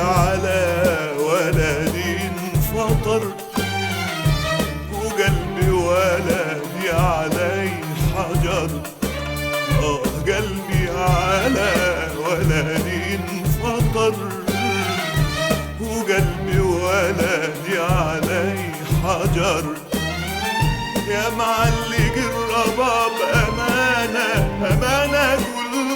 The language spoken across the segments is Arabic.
على ولدي انفطر، وقلبي ولدي علي حجر. قلبي على ولدي انفطر، وقلبي ولدي علي حجر. يا معلق الرباب أمانة أمانة، قول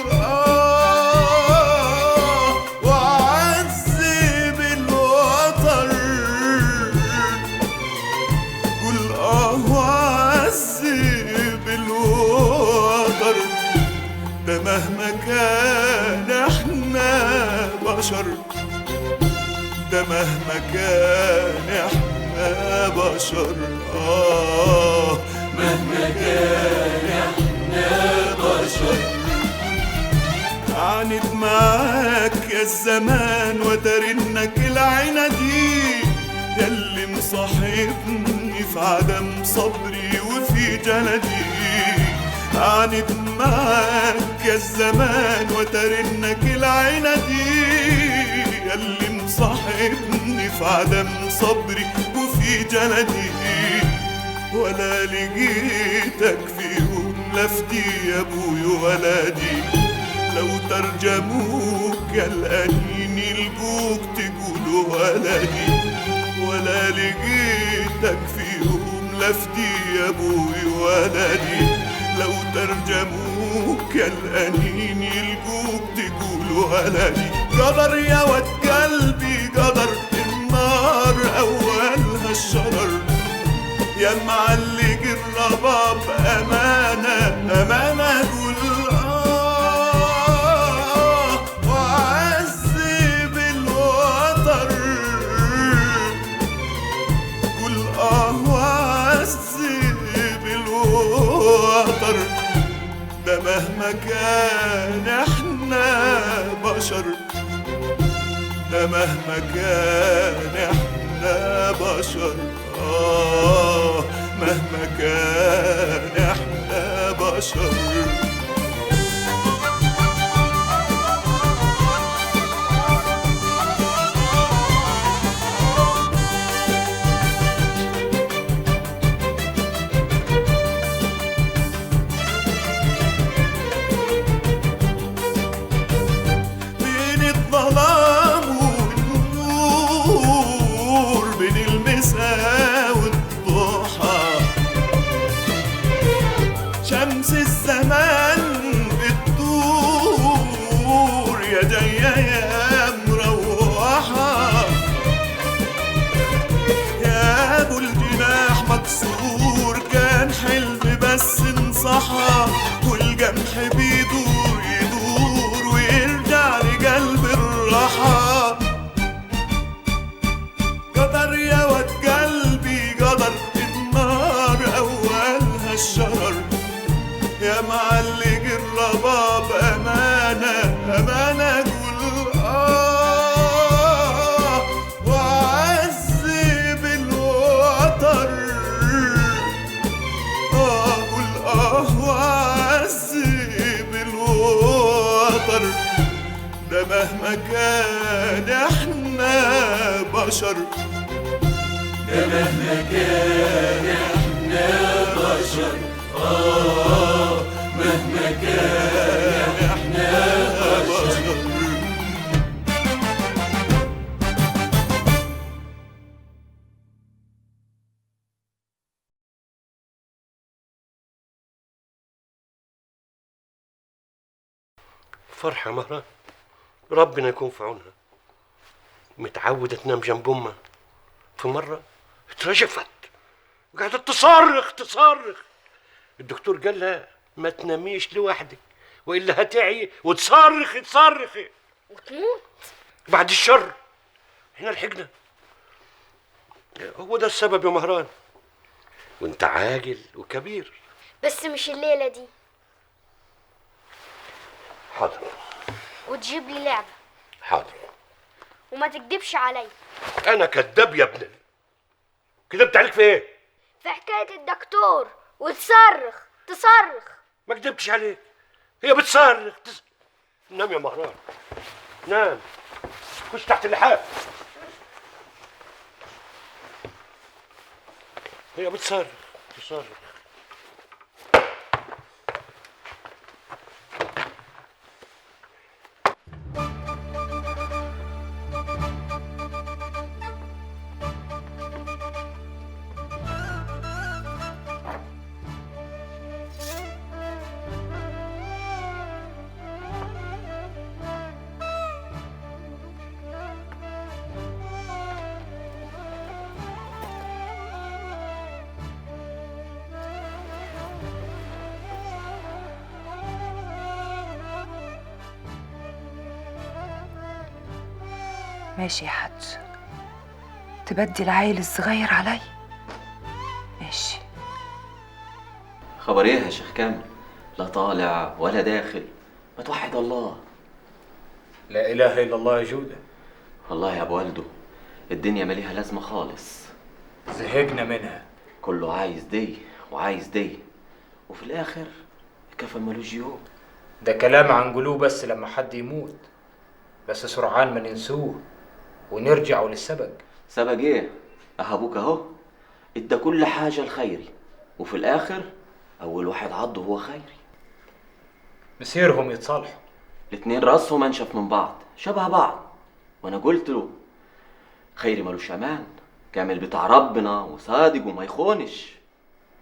وعذب الوتر، قول وعذب الوتر. ده مهما كان احنا بشر، ده مهما كان احنا بشر. مهما كان احنا بشر. عانيت معاك يا الزمان وترنك العينة دي، ياللي مصاحبني في عدم صبري وفي جلدي. عانيت معاك يا الزمان وترنك العينة دي، ياللي مصاحبني في عدم صبري وفي جلدي. ولا لقيتك في يوم لفتي يا ابوي ولدي، لو ترجموك يا الأنين يلقوك تقولوا ولدي. ولا لقيتك في يوم لفتي يا ابوي ولدي، لو ترجموك يا الأنين يلقوك تقولوا ولدي. قدر يا ود قلبي قدر، النار أولها الشرر. يا معلق الرباب أمانة أمانة، قول وعذب الوتر، قول وعذب الوتر. ده مهما كان احنا بشر، ده مهما كان احنا بشر. مهما كان احنا بشر. بين الظلام والنور، بين المساء والضحى، شمس الزمان بتدور يا جاية يا مروحة. يا ابو الجناح مكسور، كان حلم بس انصحى، والجمح بيدور يدور ويرجع لقلب الراحة. قدر يا ود قلبي قدر، النار أولها الشرر. يا معلق الرباب أمانة أمانة، قول وعذب الوتر. قول وعذب الوتر. ده مهما كان احنا بشر، ده مهما كان احنا بشر. مهما كان احنا بشر. فرحة مهران، ربنا يكون في عونها. متعودة تنام جنب أمها، في مرة اترجفت وقعدت تصرخ. الدكتور قال لها ما تناميش لوحدك وإلا هتعي وتصرخي. وتموت بعد الشر، احنا لحقنا. هو ده السبب يا مهران، وانت عاقل وكبير. بس مش الليلة دي، حاضر وتجيب لي لعبة. حاضر. وما تكدبش علي. انا كذاب يا ابني؟ كذبت عليك في ايه؟ في حكاية الدكتور تصرخ. ما كذبتش عليك، هي بتصرخ نام يا مهران، نام. خش تحت اللحاف. هي بتصرخ. ماشي يا حاج، تبدي العيل الصغير علي؟ ماشي. خبر ايه يا شيخ كامل؟ لا طالع ولا داخل، ما توحد الله. لا اله الا الله يا جوده. والله يا ابو والده الدنيا ماليها لازمه خالص، زهقنا منها. كله عايز دي وعايز دي، وفي الاخر كفن ملوش يوم. ده كلام عن قلوب بس لما حد يموت، بس سرعان ما ننسوه ونرجعوا للسبق. سبق ايه؟ ابوك اهو ادى كل حاجه الخيري، وفي الاخر اول واحد عضه هو خيري. مسيرهم يتصالحوا. الاتنين راسهم انشف من بعض، شبه بعض. وانا قلت له خيري ملوش امان، كامل بتاع ربنا وصادق وما يخونش.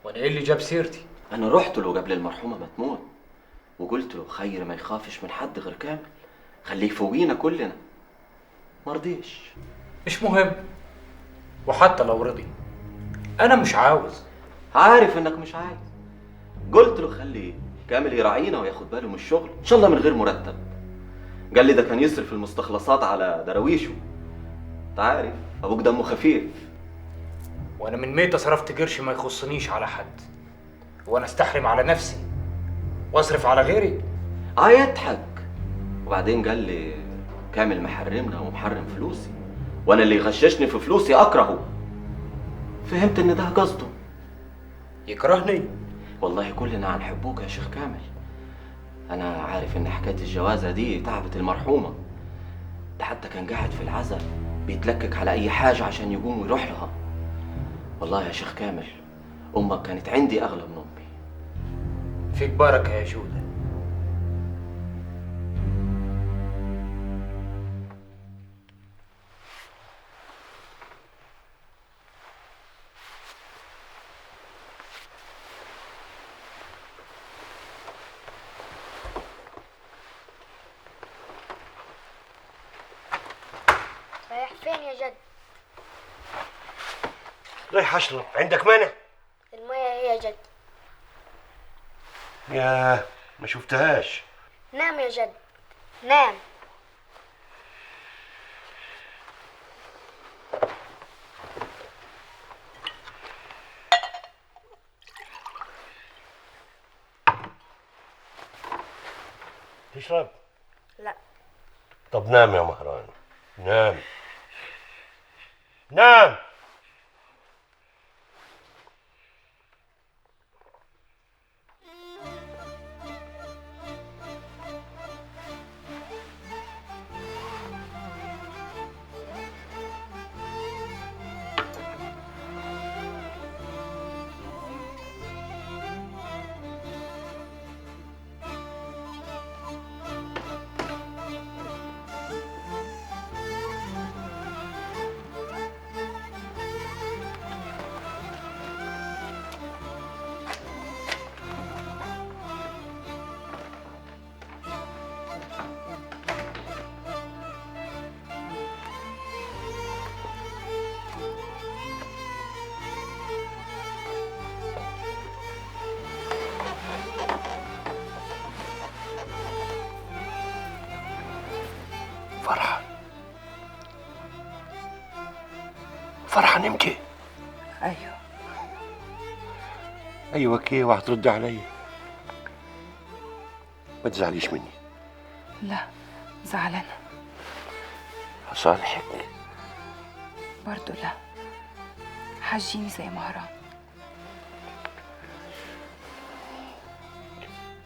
وانا ايه اللي جاب سيرتي؟ انا رحت له قبل المرحومه ما تموت وقلت له خير ما يخافش من حد غير كامل، خليه فوقينا كلنا. مرضيش. مش مهم، وحتى لو رضي انا مش عاوز. عارف انك مش عايز. قلت له خلي كامل يراعينا وياخد باله من الشغل ان شاء الله من غير مرتب. قال لي ده كان يصرف المستخلصات على دراويشه. انت عارف ابوك دمه خفيف. وانا من ميتة صرفت قرش ما يخصنيش على حد، وانا استحرم على نفسي واصرف على غيري. يضحك. وبعدين قال لي كامل محرمنا ومحرم فلوسي، وانا اللي يغششني في فلوسي اكرهه. فهمت ان ده قصده. يكرهني؟ والله كلنا هنحبوك يا شيخ كامل. انا عارف ان حكايه الجوازه دي تعبت المرحومه، ده حتى كان قاعد في العزا بيتلكك على اي حاجه عشان يقوم ويروح لها. والله يا شيخ كامل امك كانت عندي اغلى من امي. فيك بركه يا جوده. رايح فين يا جد؟ رايح اشرب، عندك مانع؟ المية ايه يا جد؟ يا ما شفتهاش. نام يا جد، نام. تشرب؟ لا. طب نام يا مهران، نام نام. فرحة نمتي؟ ايوه. ايوه كي وهترد عليا؟ ما تزعليش مني. لا زعلانه. هصالحك. برضو لا، حجيني زي مهران.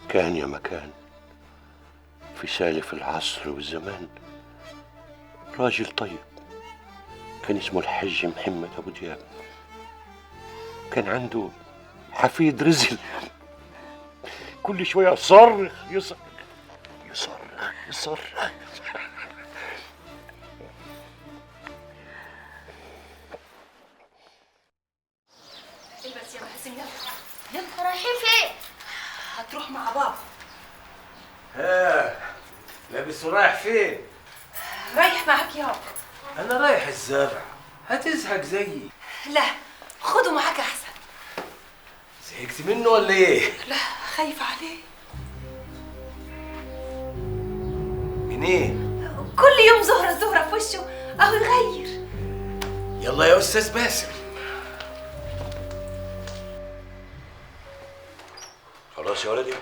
كان يا مكان في سالف العصر والزمان راجل طيب كان اسمه الحج محمد أبو دياب. كان عنده حفيد رزل كل شوية يصرخ يصرخ يصرخ يصرخ. البس يا محسن يلا يلا. رايحين فين؟ هتروح مع بابا. لابس ورايح فين؟ رايح معك يابا. أنا رايح الزرع، هتزهق زيي. لا خده معك أحسن. زهقت منه ولا إيه؟ لا خايفة عليه. من إيه؟ كل يوم زهرة في وشه أهو يغير. يلا يا أستاذ باسم. خلاص يا ولدي،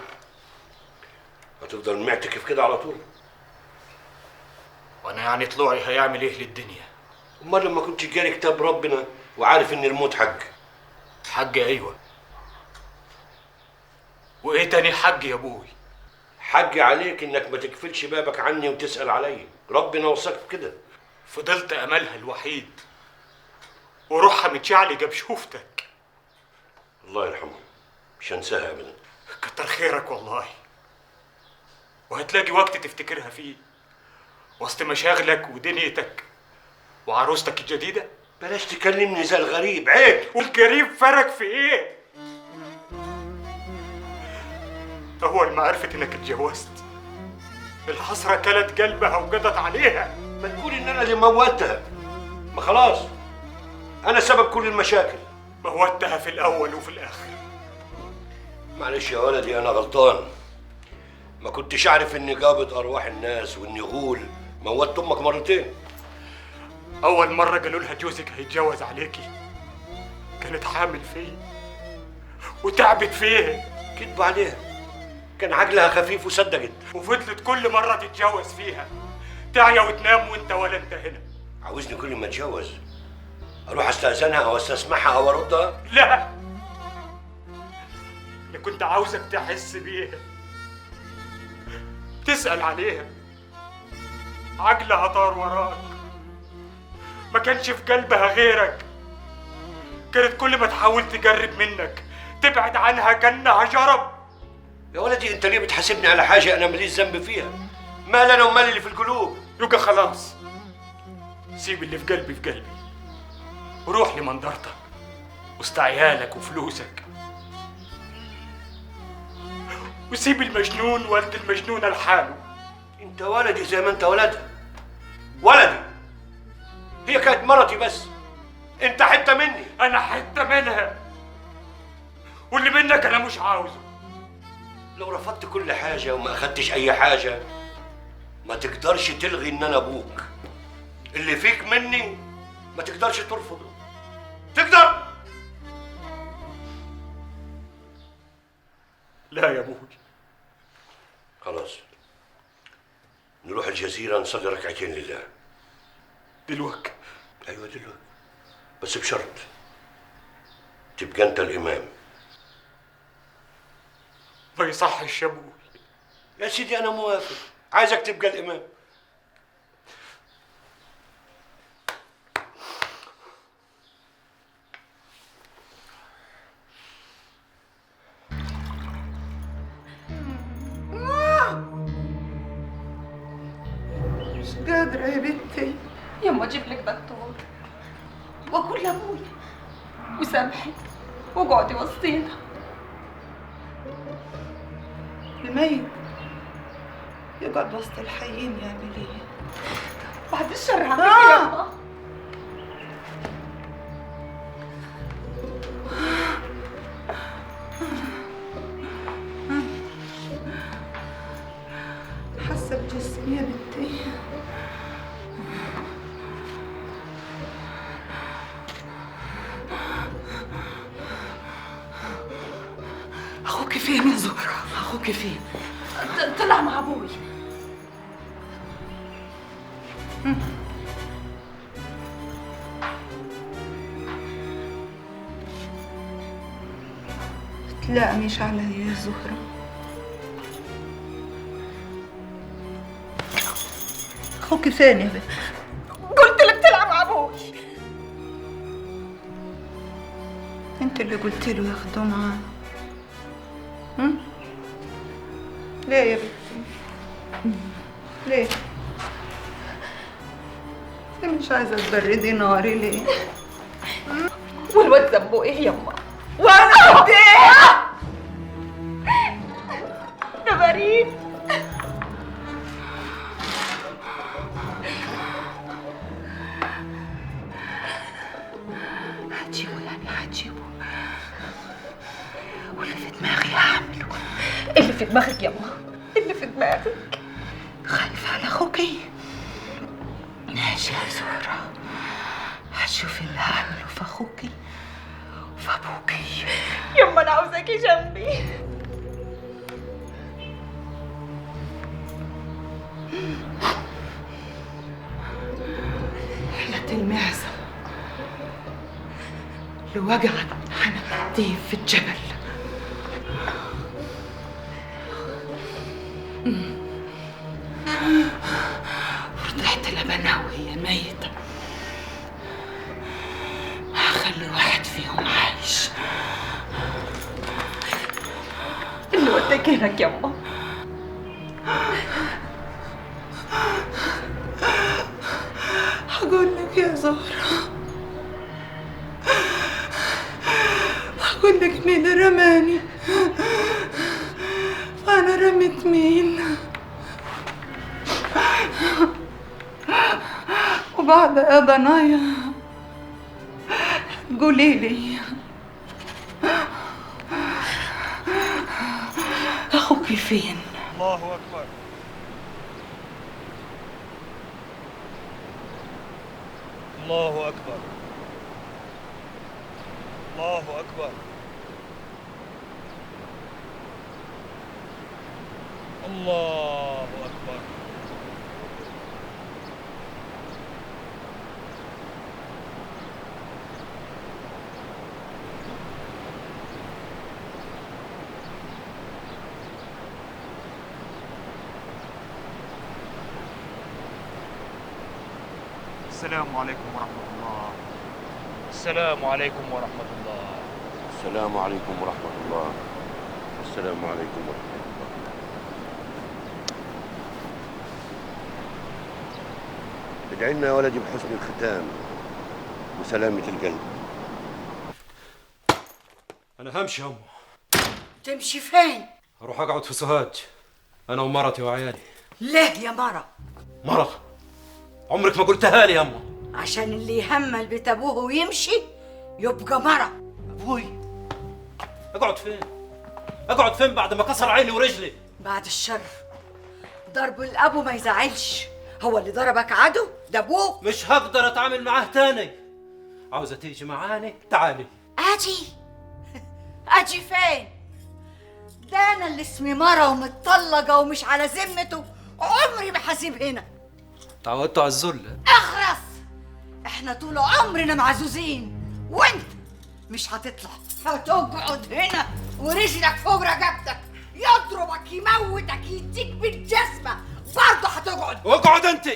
هتفضل معتكف كده على طول؟ وانا يعني طلوعي هيعمل ايه للدنيا؟ امال لما كنت جاري كتاب ربنا وعارف ان الموت حق. حج ايوه. وايه تاني حج يا ابوي؟ حق عليك انك ما تقفلش بابك عني وتسأل عليا، ربنا وصاك بكده. فضلت املها الوحيد وروحها متشعلقه بشوفتك. الله يرحمه، مش هنساها ابدا. كتر خيرك والله. وهتلاقي وقت تفتكرها فيه وسط مشاغلك ودنيتك وعروستك الجديدة. بلاش تكلمني زي الغريب، عيب. والقريب فرق في ايه؟ اول ما عرفت انك اتجوزت الحسرة كلت قلبها وقضت عليها. ما تقول ان انا اللي موتها، ما خلاص انا سبب كل المشاكل. موتها في الاول وفي الاخر. معلش يا ولدي انا غلطان، ما كنتش اعرف اني قابض ارواح الناس واني غول. موتت امك مرتين. اول مرة قالوا لها جوزك هيتجوز عليكي كانت حامل فيه وتعبت فيه. كدب عليها، كان عقلها خفيف وصدقت. وفضلت كل مرة تتجوز فيها تعيا وتنام وانت ولا انت هنا. عاوزني كل ما اتجوز اروح استاذنها او استسمحها او اردها؟ لا، انا كنت عاوزك تحس بيها، تسأل عليها. عقلها طار وراك، ما كانش في قلبها غيرك. كانت كل ما تحاول تقرب منك تبعد عنها كأنها جرب. يا ولدي انت ليه بتحاسبني على حاجه انا ماليش ذنب فيها؟ مال انا ومال اللي في القلوب؟ يبقى خلاص، سيب اللي في قلبي في قلبي وروح لمنظرتك وسط عيالك وفلوسك، وسيب المجنون ولد المجنونة لحاله. انت ولدي زي ما انت ولدها. ولدي، هي كانت مرتي بس، انت حته مني. انا حتة منها، واللي منك انا مش عاوزه. لو رفضت كل حاجه وما اخدتش اي حاجه ما تقدرش تلغي ان انا ابوك. اللي فيك مني ما تقدرش ترفضه. تقدر؟ لا يا ابوي. خلاص نروح الجزيره نصلي ركعتين لله. دلوقتي؟ ايوه دلوقتي، بس بشرط تبقى انت الامام. ما يصحش يا ابوي. يا سيدي انا موافق، عايزك تبقى الامام. مش قادرة يا بنتي. يما اجيب لك دكتور واقول لابوي وسامحي واقعدي وسطينا. الميت يقعد وسط الحيين يعمل ايه؟ بعد الشر عنك يما. حاسة بجسمي يا بنتي. اخوك فين يا زهرة؟ اخوك فين؟ طلع مع ابوي. تلاقمش عليا يا زهرة. اخوك فين يا بنت؟ انت اللي قلت له ياخدوه معاه. ليه يا بنتي؟ ليه؟ انت مش عايزه تبردي ناري ليه؟ والواد ذنبه ايه يما؟ وانا قد ايه؟ يا بريد هتجيبه يعني هتجيبه، واللي في دماغي هعمله. اللي في دماغك يما، اللي في دماغك. خايفة على اخوكي؟ ماشي يا زهرة، هتشوفي اللي هعمله في اخوكي وفي ابوكي. يما انا عاوزاكي جنبي. حياة المعزة اللي وجعت هنبتيه في الجبل. ورضعت لبنها وهي ميتة، هخلي واحد فيهم عايش. اللي وداك هناك يما؟ هقول لك يا زهرة، هقول لك مين رماني وانا رميت مين، وبعد يا ضنايا قولي لي اخوكي فين؟ الله أكبر. الله أكبر. الله أكبر. الله أكبر. السلام عليكم ورحمة الله. السلام عليكم ورحمة الله. السلام عليكم ورحمة الله. السلام عليكم ورحمة الله. ادعي لنا يا ولدي بحسن الختام وسلامة القلب. أنا همشي يا أمه. تمشي فين؟ أروح أقعد في سوهاج أنا ومرتي وعيالي. ليه يا مرة؟ مرة عمرك ما قلتها لي يا أمه. عشان اللي يهمل بيت أبوه ويمشي يبقى مرة. أبوي أقعد فين؟ أقعد فين بعد ما كسر عيني ورجلي؟ بعد الشر، ضرب الأبو ما يزعلش. هو اللي ضربك عدو ده أبوه. مش هقدر أتعامل معاه تاني. عاوزة تيجي معاني؟ تعالي. أجي فين؟ ده أنا اللي اسمي مرة ومتطلقة ومش على ذمته، عمري ما هسيب هنا. تعودتوا على الذل. اخرس، احنا طول عمرنا معزوزين، وانت مش هتطلع، هتقعد هنا ورجلك فوق رقبتك، يضربك يموتك يديك بالجزمة برضه هتقعد. واقعد انت.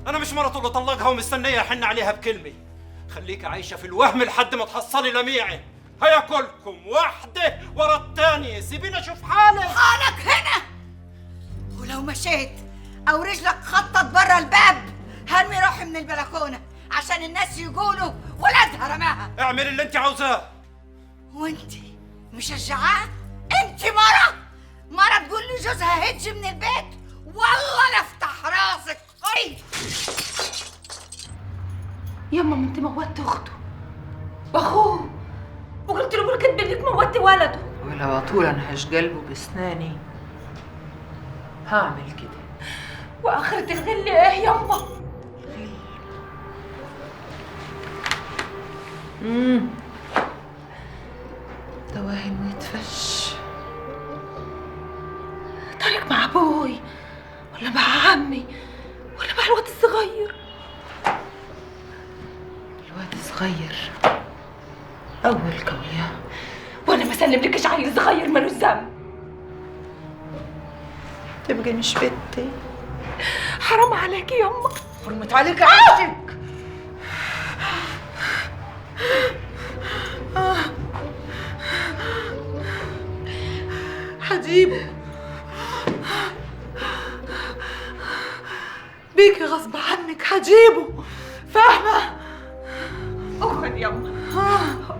انا مش مرته اللي طلقها ومستنيه احن عليها بكلمه. خليك عايشه في الوهم لحد ما تحصلي لميعي. هياكلكم واحده ورا الثانيه. سيبيني اشوف حالك هنا، ولو مشيت او رجلك خطت بره الباب هرمي روحي من البلكونه عشان الناس يقولوا ولادها رماها. اعمل اللي انت عاوزاه. وانت مشجعاه؟ انت مرة تقول لي جوزها هج من البيت؟ والله لا افتح راسك. خي يما ما انت موتت اخته واخوه وقلت له بالكذب انك موتي ولده. ولو طول انهش قلبه بسناني هعمل كده. واخرة الغل ايه يما؟ ده واهم ويتفش. طارق مع ابوي ولا مع عمي ولا مع الواد الصغير؟ الواد صغير اول كويه، وانا ما سلملكش عيل صغير مالوش ذنب. تبقى مش بنتي. حرام عليكي يما. حرمت عليك عيشتك. هجيبه بيكي غصب عنك، هجيبه، فاهمة؟ اقعد يما،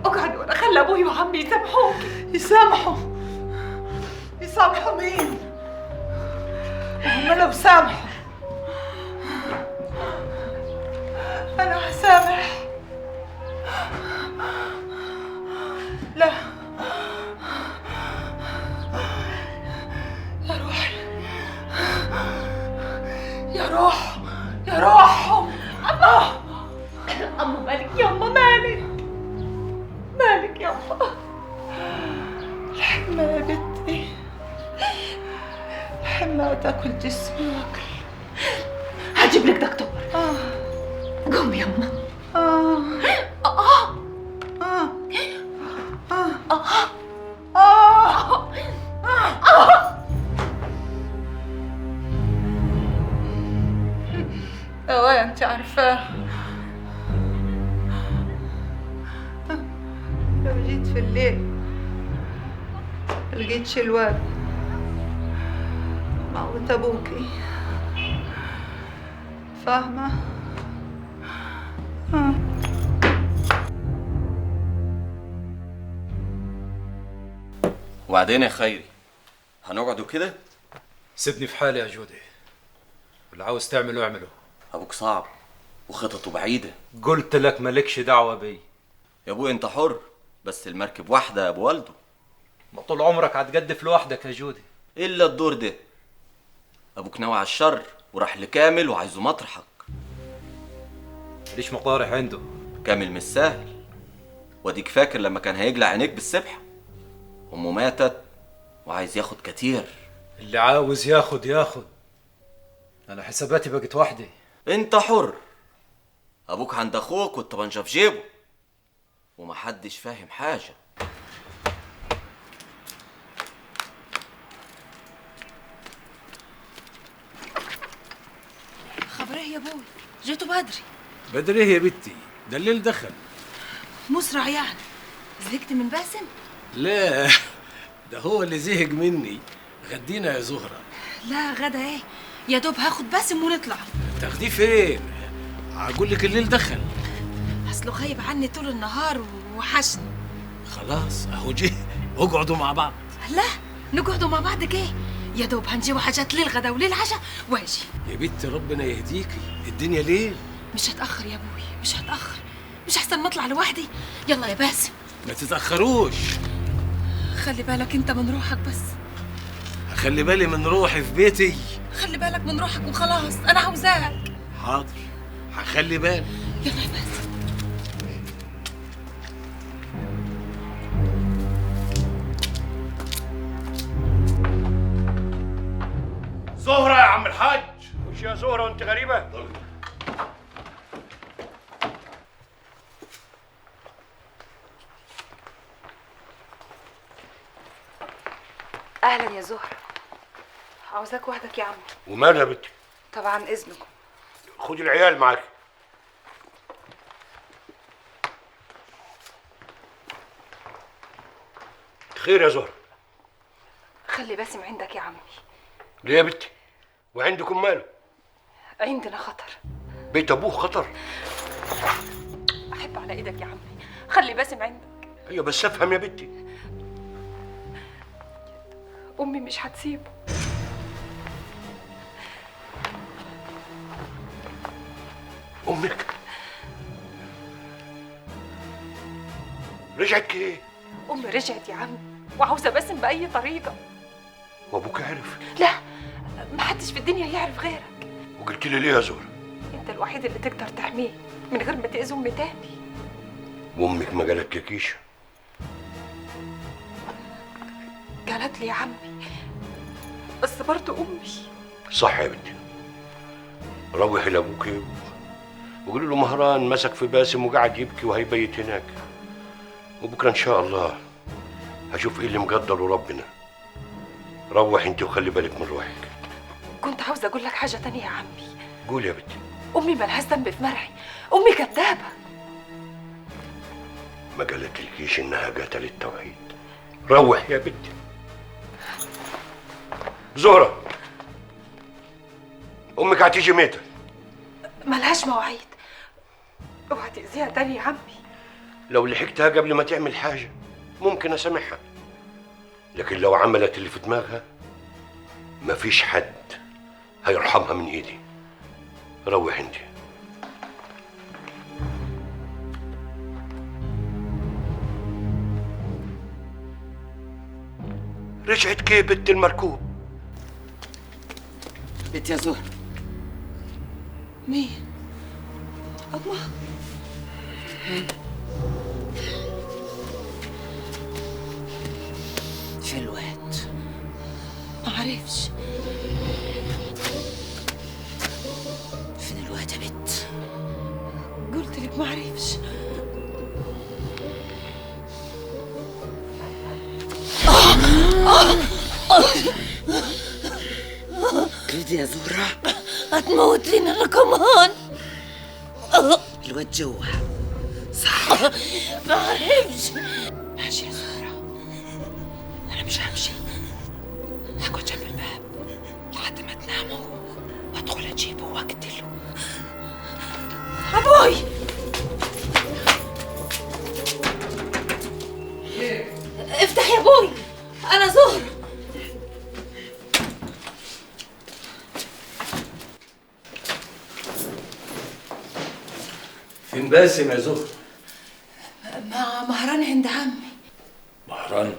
اقعد وانا خلي ابوي وعمي يسامحوكي. يسامحوا مين؟ وهم لو سامحوا أنا هسامح. لا يا روحهم. أما مالك يما، مالك يما. الحمى يا بنتي، الحمى تاكل جسمي واكل. هجيب لك دكتور. قوم يما. دواء انت عارفاه. لو جيت في الليل لقيتش الواد موت ابوكي، فاهمة؟ وبعدين يا خيري هنقعدوا كده؟ سيبني في حالي يا جودي، واللي عاوز تعمله اعمله. ابوك صعب وخططه بعيدة. قلت لك مالكش دعوة بي. يا ابوي انت حر، بس المركب واحدة يا ابو والده. ما طول عمرك هتجدف لوحدك يا جودي. الا الدور ده. ابوك ناوي على الشر وراح لكامل وعايزه مطرحك. ماليش مطارح عنده. كامل مش سهل، واديك فاكر لما كان هيجلع عينيك بالسبحة؟ امه ماتت وعايز ياخد كتير. اللي عاوز ياخد. انا حساباتي بقت وحدي. انت حر. ابوك عند اخوك والطبنجة في جيبه ومحدش فاهم حاجة. خبر ايه يا ابوي؟ جيتوا بدري. بدري ايه يا بنتي؟ ده الليل دخل. مسرع يعني؟ زهقت من باسم؟ لا ده هو اللي زهق مني. غدينا يا زهرة. لا غدا ايه، يا دوب هاخد باسم ونطلع. تاخديه فين؟ هقول لك الليل دخل. اصله غايب عني طول النهار وحشني. خلاص اهو جه، اقعدوا مع بعض. لا نقعدوا مع بعض كيه؟ يا دوب هنجيبوا حاجات للغدا وللعشاء واجي. يا بنتي ربنا يهديكي، الدنيا ليل. مش هتأخر يا ابوي، مش هتأخر. مش احسن ما اطلع لوحدي؟ يلا يا باسم. ما تتأخروش. خلي بالك انت من روحك بس. خلي بالي من روحي في بيتي. خلي بالك من روحك وخلاص، انا عاوزاك. حاضر هخلي بالي. يلا يا باسم. زهرة يا عم الحاج. مش يا زهرة وانت غريبة؟ اهلا يا زهرة. عاوزاك وحدك يا عم. ومالها يا بنتي؟ طبعا اذنكم. خدي العيال معاك. خير يا زهرة؟ خلي باسم عندك يا عمي. ليه يا بنتي؟ وعندكم ماله؟ عندنا خطر. بيت ابوه خطر؟ احب على ايدك يا عمي، خلي باسم عندك. ايوه بس افهم يا بنتي. امي مش هتسيبه. امك رجعت ايه؟ امي رجعت يا عمي وعاوزه باسم باي طريقه. وابوك عرف؟ لا محدش في الدنيا يعرف غيرك. وقلت لي ليه يا زهرة؟ انت الوحيد اللي تقدر تحميه من غير ما تاذي امي تاني. وامك ما قالتلكيش؟ قالت لي يا عمي بس برضه امي. صح يا بنتي. روحي لابوك وقولي له مهران مسك في باسم وقعد يبكي وهيبيت هناك، وبكره ان شاء الله هشوف ايه اللي مقدره ربنا. روح انت وخلي بالك من روحك. كنت عاوزه اقول لك حاجه تانية يا عمي. قول يا بنتي. امي مالهاش ذنب في مرعي، امي كدابه. ما قالتلكيش انها قتلت توحيد؟ روح يا بنتي. زهرة، امك هتيجي ميتة. ملهاش مواعيد، اوعى تأذيها تاني يا عمي. لو لحقتها قبل ما تعمل حاجة ممكن اسامحها، لكن لو عملت اللي في دماغها مفيش حد هيرحمها من ايدي. روح انت. رجعت كيف بنت المركوب؟ بنت يا زهر. مين؟ أما في الواد معرفش. فين الواد يا بت؟ قلت لك معرفش. كده يا زهرة هتموت لنا انا كمان. الواد جوا صح؟ معرفش. ماشي يا زهرة، أنا مش همشي، هقعد جنب الباب لحد ما تناموا وأدخل أجيبه وأقتله. أبوي افتح يا أبوي، أنا زهرة. فين باسم يا زهر؟ مع مهران عند عمي. مهران؟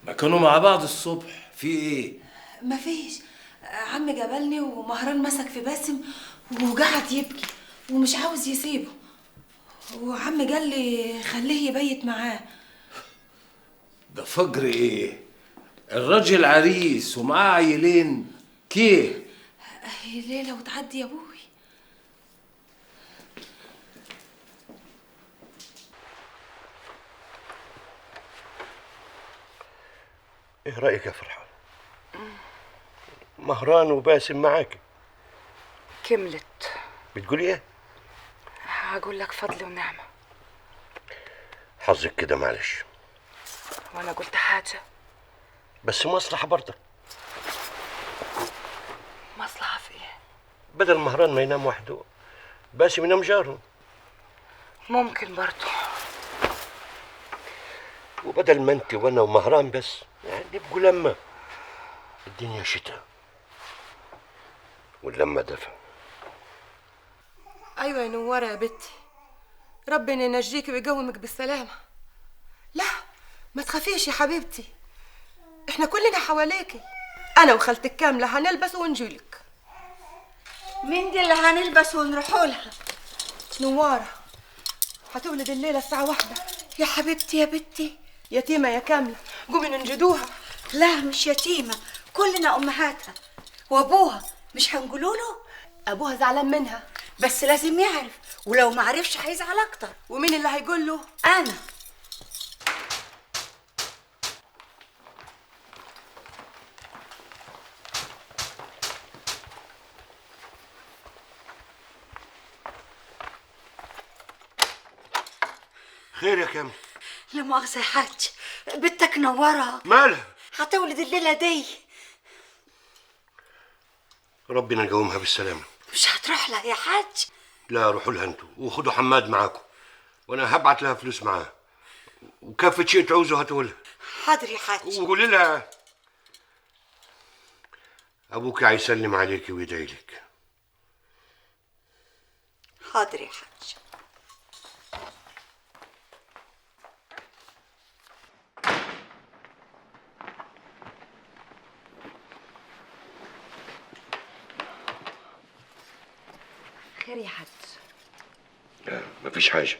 ما كانوا مع بعض الصبح، في ايه؟ مفيش، عمي جابلني ومهران مسك في باسم وقعد يبكي ومش عاوز يسيبه، وعمي قال لي خليه يبيت معاه. ده فجر ايه؟ الراجل عريس ومعاه عيلين، كيف؟ هي ليلة وتعدي يا ابوي. ايه رأيك يا فرحان؟ مهران وباسم معاكي. كملت. بتقولي ايه؟ هقول لك فضل ونعمة. حظك كده معلش. وانا قلت حاجة؟ بس مصلحة برضه. مصلحة في ايه؟ بدل مهران ما ينام وحده باسم ينام جاره. ممكن برضه. وبدل ما انت وانا ومهران بس يعني نبقوا لما الدنيا شتاء واللمة دفى. ايوه يا نوارة يا بنتي، ربنا ينجيك ويقومك بالسلامة. لا ما تخافيش يا حبيبتي، احنا كلنا حواليكي، انا وخالتك كاملة هنلبس ونجيلك. مين دي اللي هنلبس ونروحوا لها؟ نوارة هتولد الليلة الساعة 1. يا حبيبتي يا بنتي. يتيمة يا كاملة، قومي ننجدوها. لا مش يتيمة، كلنا أمهاتها. وأبوها مش هنقوله له؟ أبوها زعلان منها، بس لازم يعرف، ولو ما عرفش هيزعل أكتر. ومين اللي هيقول له؟ أنا. خير يا كامل؟ لا مؤاخذة يا حاج، بنتك نورة مالها؟ هتولد الليلة دي. ربنا يقومها بالسلامة. مش هتروح لها يا حاج؟ لا روحوا لها انتوا وخدوا حماد معاكم، وانا هبعت لها فلوس معاه، وكافة شيء تعوزوا هاتوا لها. حاضر يا حاج. وقولي لها ابوك هيسلم عليكي ويدعي لك. حاضر يا حاج. خير يا حاج؟ لا مفيش حاجة.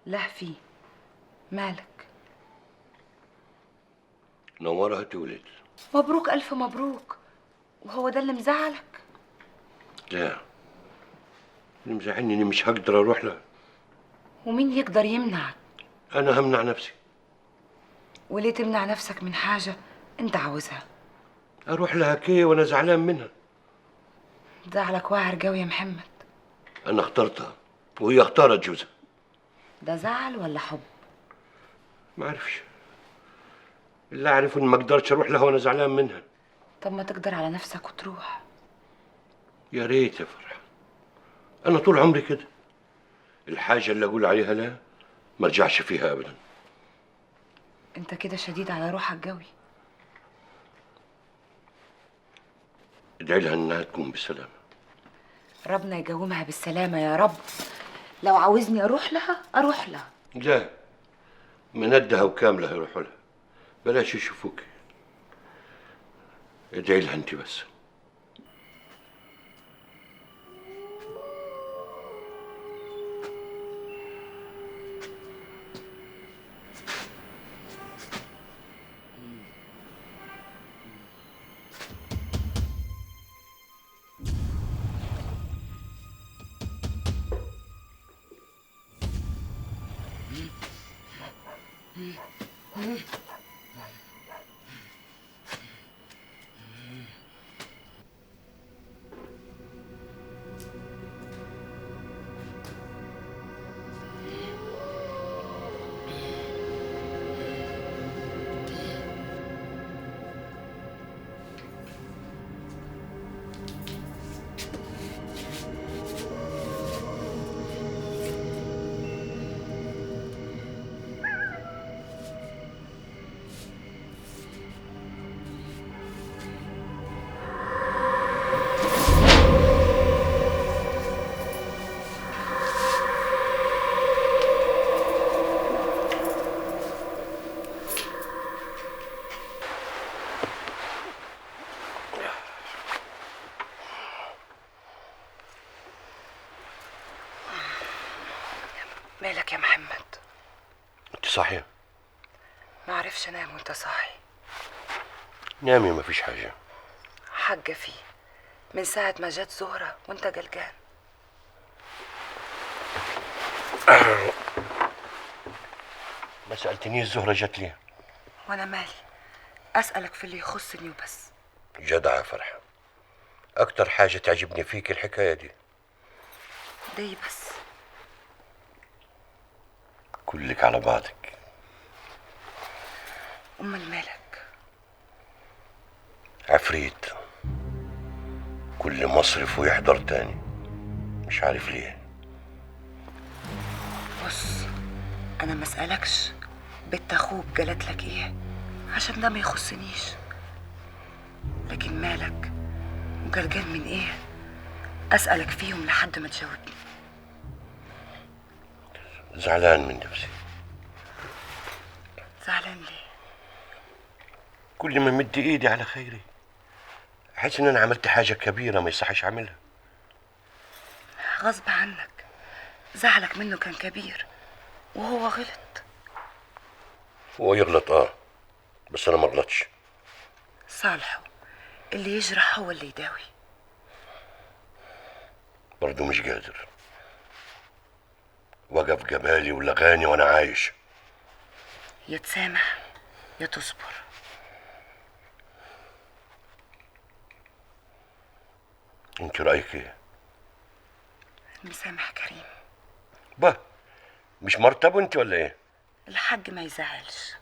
لا في. مالك؟ نورة هتولد. مبروك ألف مبروك. وهو ده اللي مزعلك؟ لا اللي مزعلني اني مش هقدر اروح لها. ومين يقدر يمنعك؟ انا همنع نفسي. وليه تمنع نفسك من حاجة انت عاوزها؟ اروح لها كي وانا زعلان منها. زعلك واعر قوي يا محمد. انا اخترتها وهي اختارت جوزها. ده زعل ولا حب؟ ما اعرفش، اللي اعرفه اني ما اقدرش اروح لها وانا زعلان منها. طب ما تقدر على نفسك وتروح. يا ريت يا فرحة، أنا طول عمري كده، الحاجة اللي أقول عليها لا ما ارجعش فيها أبدا. انت كده شديد على روحك قوي. ادعي لها إنها تكون بسلامة. ربنا يقومها بالسلامة يا رب. لو عاوزني أروح لها أروح لها. لا، مندها وكاملة يروحوا لها، بلاش يشوفوك. ادعي لها أنت بس. مالك يا محمد؟ أنت صاحية؟ ما عرفش انام وانت صاحي. نامي، ما فيش حاجة. حاجة فيه من ساعة ما جت زهرة وانت قلقان. ما سألتنيش زهرة جت ليه؟ وانا مالي، اسألك في اللي يخصني وبس. جدعة يا فرحة، أكتر حاجة تعجبني فيك الحكاية دي. دي بس؟ كلك على بعضك. أمال مالك؟ عفريت، كل مصرف ويحضر تاني، مش عارف ليه. بص، أنا ما اسألكش بنت أخوك قالت لك إيه عشان ده ما يخصنيش، لكن مالك وقلقان من إيه أسألك فيهم لحد ما تجاوبني. زعلان من نفسي. زعلان ليه؟ كل ما مدي ايدي على خيري احس ان انا عملت حاجه كبيره ما يصحش اعملها. غصب عنك، زعلك منه كان كبير وهو غلط. هو يغلط بس انا ما غلطش. صالحه، اللي يجرح هو اللي يداوي. برضه مش قادر، وقف جمالي ولغاني وانا عايش. يا تسامح يا تصبر. انت رايك ايه؟ مسامح كريم. با مش مرتبه انت ولا ايه؟ الحاج ما يزعلش.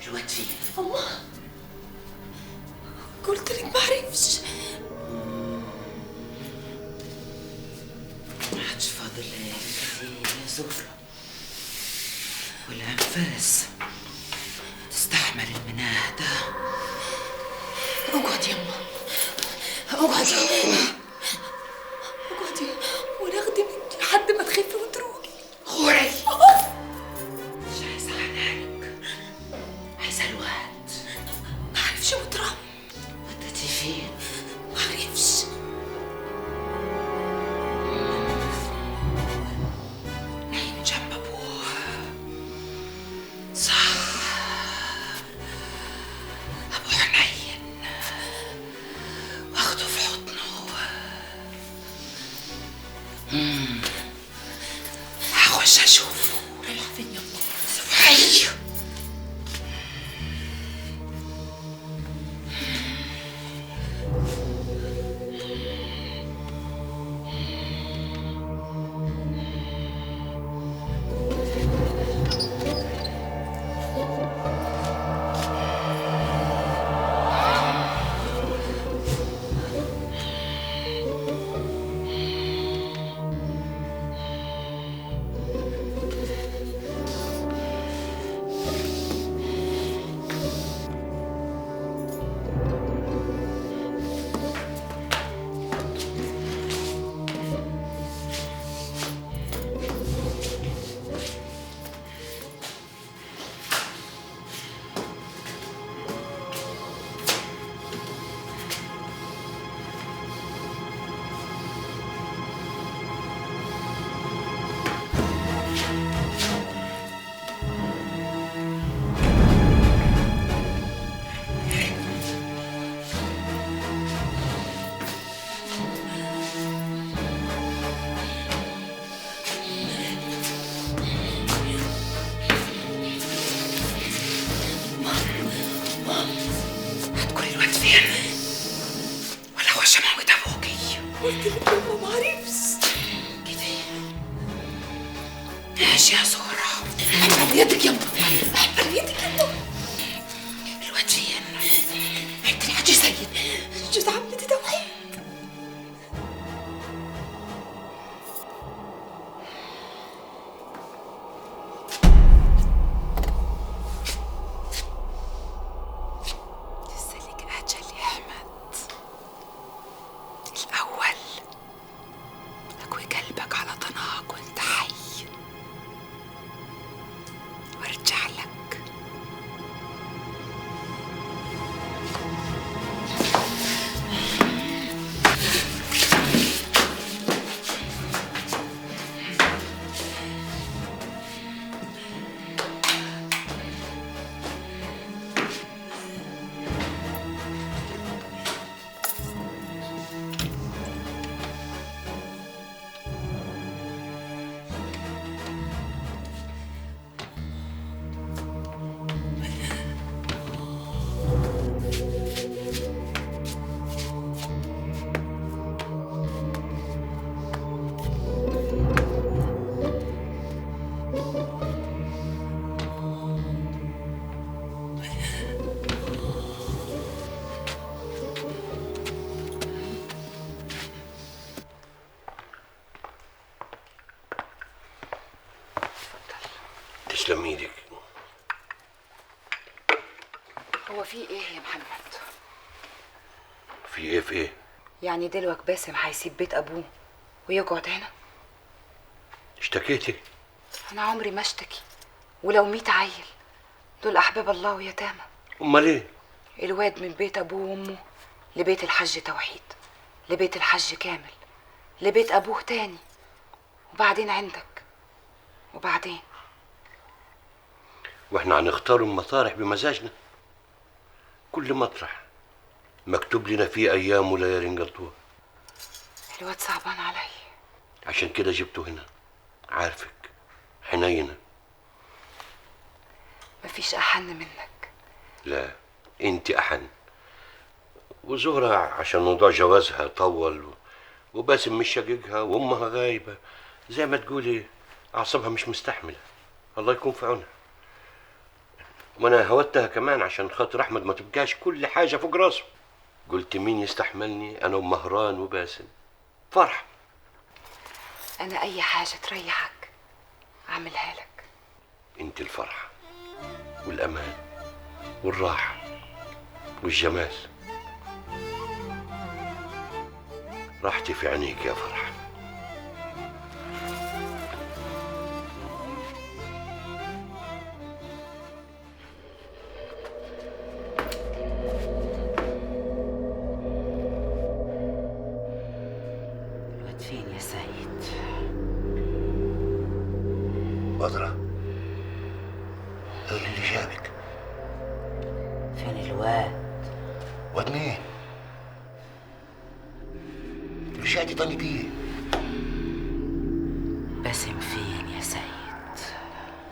الواد فين؟ الله، قلت لك ما عرفش. ما عادش فاضل كتير يا زهرة، والأنفاس تستحمل المناح ده. اقعد يما، اقعدي اقعدي ونخدمك لحد ما تخفي وتروقي. غوري، مش عايزة حنانك، عايزة الوقت. عرفش. نايم جنب ابوه، صح، ابو حنين، واخده في حضنه. هخش اشوفه. رايح فين يا ابو صبحي؟ هتكون الواد فين؟ ولا هو موت ابوكي؟ قلت لك يما ما عرفش كده. ماشي يا زهرة، احبل يدك يما، احبل يدك يما. الواد فين؟ عند الحاج سيد، جوز عمتي توحيد. تسلم ايدك. هو في ايه يا محمد؟ في ايه في ايه؟ يعني دلوقتي باسم هيسيب بيت ابوه ويقعد هنا؟ اشتكيتي؟ انا عمري ما اشتكي، ولو 100 عيل دول احباب الله ويتامى. امال ايه؟ الواد من بيت ابوه وامه لبيت الحج توحيد، لبيت الحج كامل، لبيت ابوه تاني، وبعدين عندك، وبعدين واحنا هنختار المطارح بمزاجنا. كل مطرح مكتوب لنا فيه ايام وليالي نقضوها. الواد صعبان علي، عشان كده جبته هنا. عارفك حنينه. مفيش احن منك. لا انت احن. وزهرة عشان موضوع جوازها طول، وباسم مش شقيقها وامها غايبه، زي ما تقولي اعصابها مش مستحمله. الله يكون في عونها. وانا هودتها كمان عشان خاطر احمد ما تبقاش كل حاجه فوق راسه. قلت مين يستحملني؟ انا ومهران وباسم. فرح. انا اي حاجه تريحك اعملها لك. انت الفرحه والامان والراحه والجمال. راحتي في عينيك يا فرحه. فين يا سيد؟ بدرة، ايه اللي جابك؟ فين الواد؟ واد مين؟ رجعتي تاني بيه؟ باسم فين يا سيد؟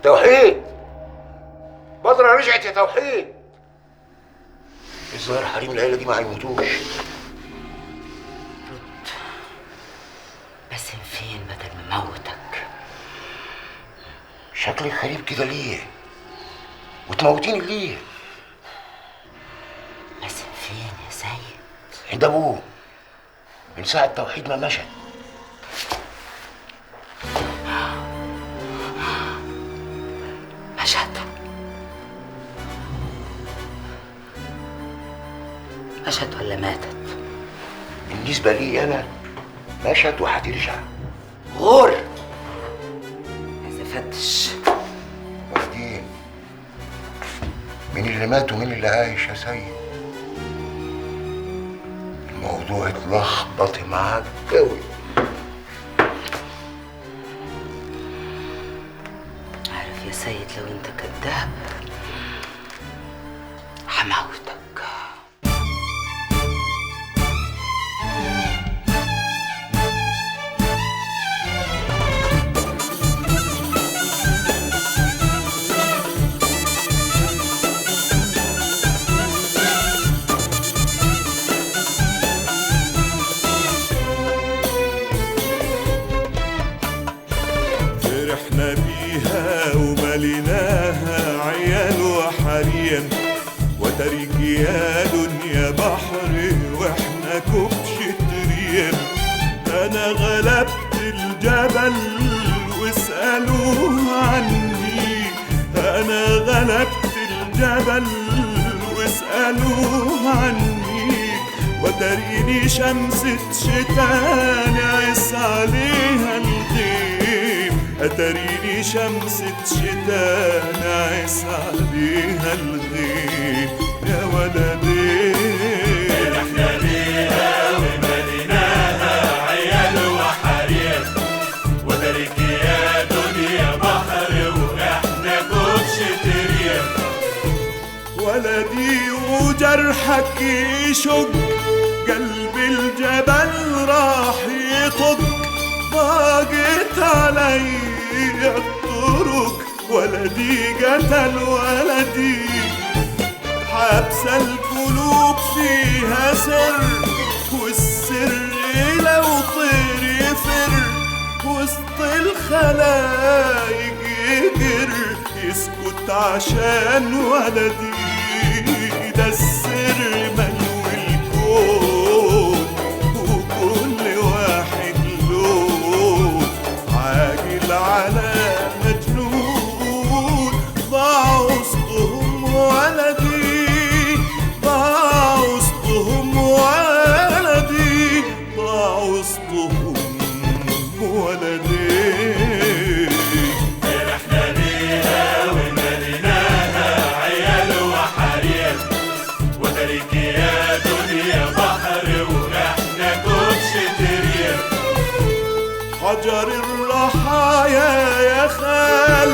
توحيد، بدرة رجعت يا توحيد. الظاهر حريم العيلة دي ما هيموتوش. باسم فين بدل ما موتك؟ شكلك غريب كده ليه؟ وتموتيني ليه؟ باسم فين يا سيد؟ عند ابوه من ساعة توحيد ما مشى. مشت ولا ماتت؟ بالنسبة لي أنا مشت وهترجع. غور عايز افتش. وبعدين مين اللي مات ومين اللي عايش يا سيد؟ الموضوع اتلخبط معاك قوي. عارف يا سيد لو انت كذاب هموتك. فرحنا بيها ومليناها عيال وحريم، وترك يا دنيا بحر واحنا كبشة ريم. انا غلبت الجبل واسألوه عني، انا غلبت الجبل واسألوه عني. وتريني شمسة شتاء نعس عليها الغيم، أتريني شمسة شتاء نعس عليها الغيم. يا ولدي فرحنا بيها ومليناها عيال وحريم، وترك يا دنيا بحر واحنا كبشة ريم. ولدي وجرحك يشق، قلب الجبل راح يطق. ضاقت علي الطرق، ولدي قتل ولدي. حبس القلوب فيها سر، والسر لو طير يفر وسط الخلايق يجر. يسكت عشان ولدي، ده السر ملو الكون وكل واحد له عاجل على مجنون. ضاع وسطهم ولدي، ضاع وسطهم ولدي، ضاع وسطهم ولدي. فرحنا بيها ومليناها عيال وحريم، وترك يا دنيا بحر واحنا كبشة ريم. حجر الرحايا يا خال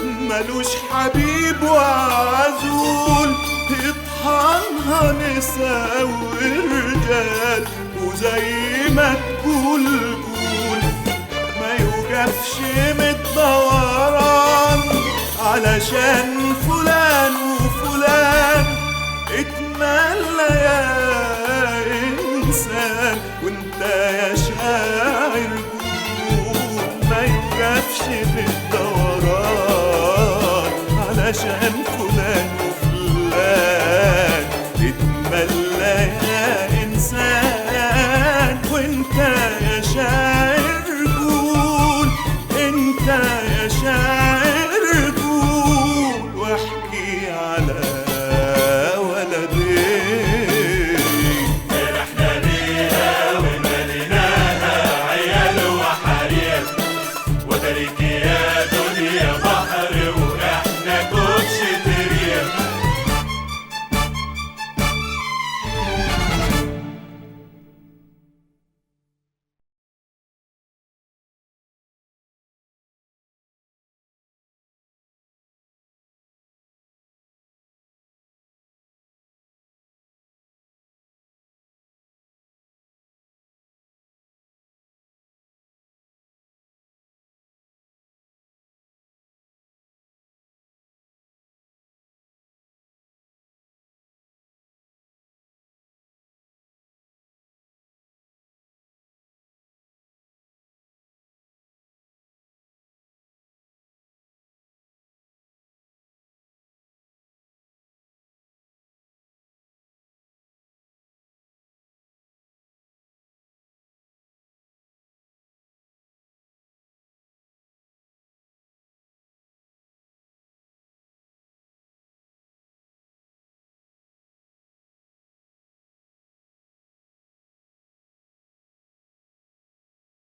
ملوش حبيب وعزول. اطحنها نسا ورجال، وزي ما تقول قول. ما يوقفش متدوران علشان فلان وفلان. اتمنى يا انسان وانت يا شاعر قول. ما يوقفش بالدوران علشان فلان وفلان. اتمنى يا انسان وانت يا